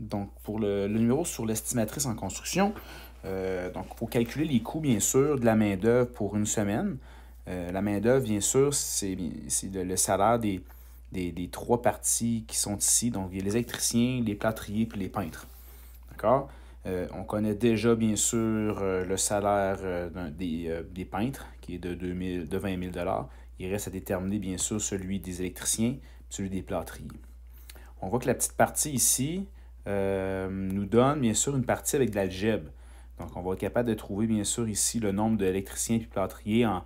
Donc, pour le numéro sur l'estimatrice en construction, donc il faut calculer les coûts, bien sûr, de la main-d'œuvre pour une semaine. La main-d'œuvre, bien sûr, c'est le salaire des trois parties qui sont ici. Donc, il y a les électriciens, les plâtriers et les peintres. D'accord? On connaît déjà, bien sûr, le salaire des peintres, qui est de 20 000 $. Il reste à déterminer, bien sûr, celui des électriciens et celui des plâtriers. On voit que la petite partie ici nous donne, bien sûr, une partie avec de l'algèbre. Donc, on va être capable de trouver, bien sûr, ici le nombre d'électriciens et plâtriers en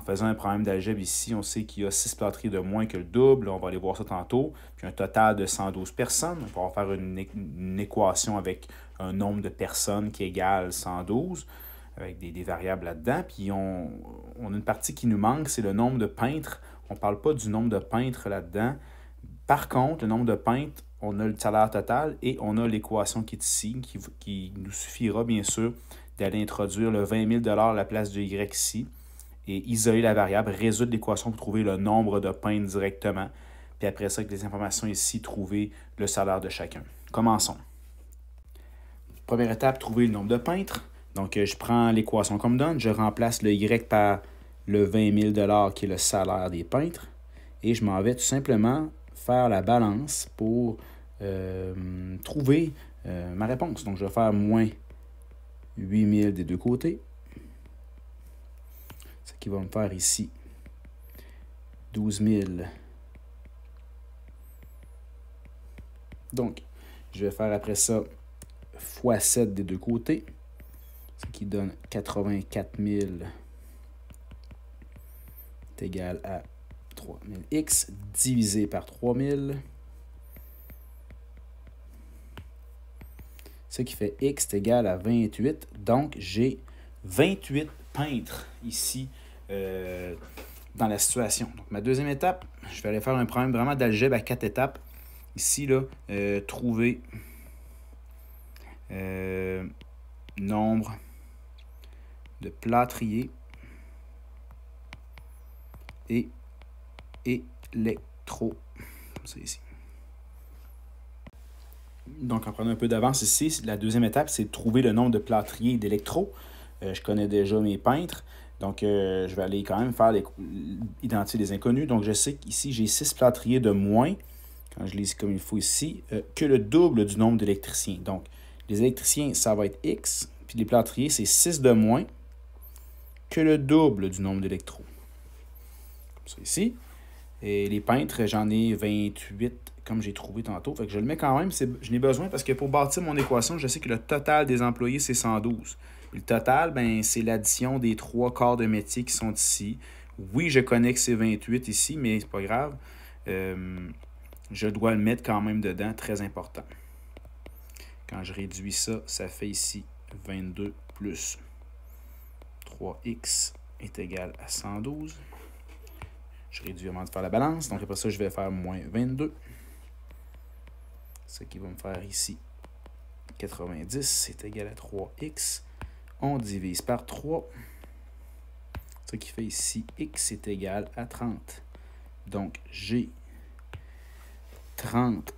faisant un problème d'algèbre ici. On sait qu'il y a 6 plâtriers de moins que le double. On va aller voir ça tantôt. Puis un total de 112 personnes. On va faire une équation avec un nombre de personnes qui égale 112 avec des variables là-dedans. Puis on a une partie qui nous manque, c'est le nombre de peintres. On ne parle pas du nombre de peintres là-dedans. Par contre, le nombre de peintres, on a le salaire total et on a l'équation qui est ici, qui nous suffira bien sûr d'aller introduire le 20 000 $ à la place de Y ici et isoler la variable, résoudre l'équation pour trouver le nombre de peintres directement. Puis après ça, avec les informations ici, trouver le salaire de chacun. Commençons. Première étape, trouver le nombre de peintres. Donc, je prends l'équation comme donne, je remplace le Y par le 20 000 $ qui est le salaire des peintres et je m'en vais tout simplement faire la balance pour trouver ma réponse. Donc, je vais faire moins 8 000 des deux côtés. Ce qui va me faire ici 12 000. Donc, je vais faire après ça fois 7 des deux côtés, ce qui donne 84 000 est égal à 3000x divisé par 3000. Ce qui fait x est égal à 28. Donc, j'ai 28 peintres ici dans la situation. Donc, ma deuxième étape, je vais aller faire un problème vraiment d'algèbre à 4 étapes. Ici, là, trouver nombre de plâtriers et électro. Comme ça ici. Donc, en prenant un peu d'avance ici, la deuxième étape, c'est de trouver le nombre de plâtriers et d'électros. Je connais déjà mes peintres. Donc, je vais aller quand même faire identifier les inconnus. Donc, je sais qu'ici, j'ai 6 plâtriers de moins, quand je lis comme il faut ici, que le double du nombre d'électriciens. Donc, les électriciens, ça va être X, puis les plâtriers, c'est 6 de moins que le double du nombre d'électros. Comme ça ici. Et les peintres, j'en ai 28 comme j'ai trouvé tantôt. Fait que je le mets quand même. Je n'ai besoin parce que pour bâtir mon équation, je sais que le total des employés, c'est 112. Puis le total, ben, c'est l'addition des 3 quarts de métier qui sont ici. Oui, je connais que c'est 28 ici, mais c'est pas grave. Je dois le mettre quand même dedans, très important. Quand je réduis ça, ça fait ici 22 plus 3x est égal à 112. Je réduis avant de faire la balance. Donc après ça, je vais faire moins 22. Ce qui va me faire ici 90, c'est égal à 3x. On divise par 3. Ce qui fait ici x est égal à 30. Donc j'ai 30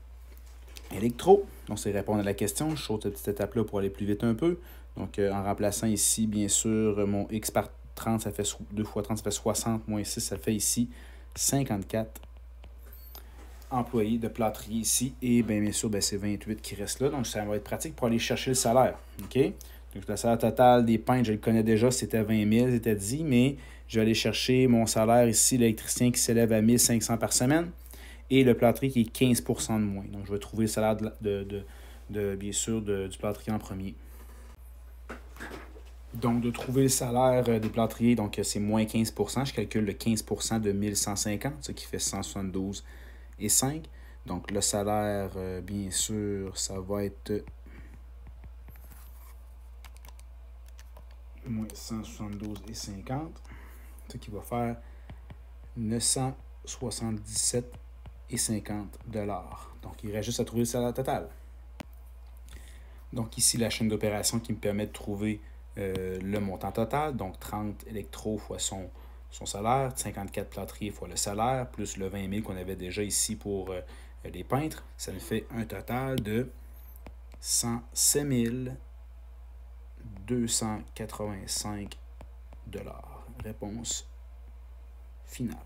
électros. Donc c'est répondre à la question. Je saute cette petite étape-là pour aller plus vite un peu. Donc en remplaçant ici, bien sûr, mon x par 30, ça fait 2 fois 30, ça fait 60, moins 6, ça fait ici 54 employés de plâtrier ici. Et bien sûr, c'est 28 qui reste là. Donc, ça va être pratique pour aller chercher le salaire. OK? Donc, le salaire total des peintres, je le connais déjà, c'était 20 000, c'était dit, mais je vais aller chercher mon salaire ici, l'électricien qui s'élève à 1 500 par semaine et le plâtrier qui est 15 % de moins. Donc, je vais trouver le salaire bien sûr, du plâtrier en premier. Donc, de trouver le salaire des plâtriers, donc c'est moins 15 %. Je calcule le 15 % de 1150, ce qui fait 172 et 5. Donc, le salaire, bien sûr, ça va être moins 172 et 50, ce qui va faire 977 et 50 $. Donc, il reste juste à trouver le salaire total. Donc, ici, la chaîne d'opération qui me permet de trouver le montant total. Donc, 30 électros fois son salaire, 54 plâtriers fois le salaire, plus le 20 000 qu'on avait déjà ici pour les peintres. Ça me fait un total de 107 285 $. Réponse finale.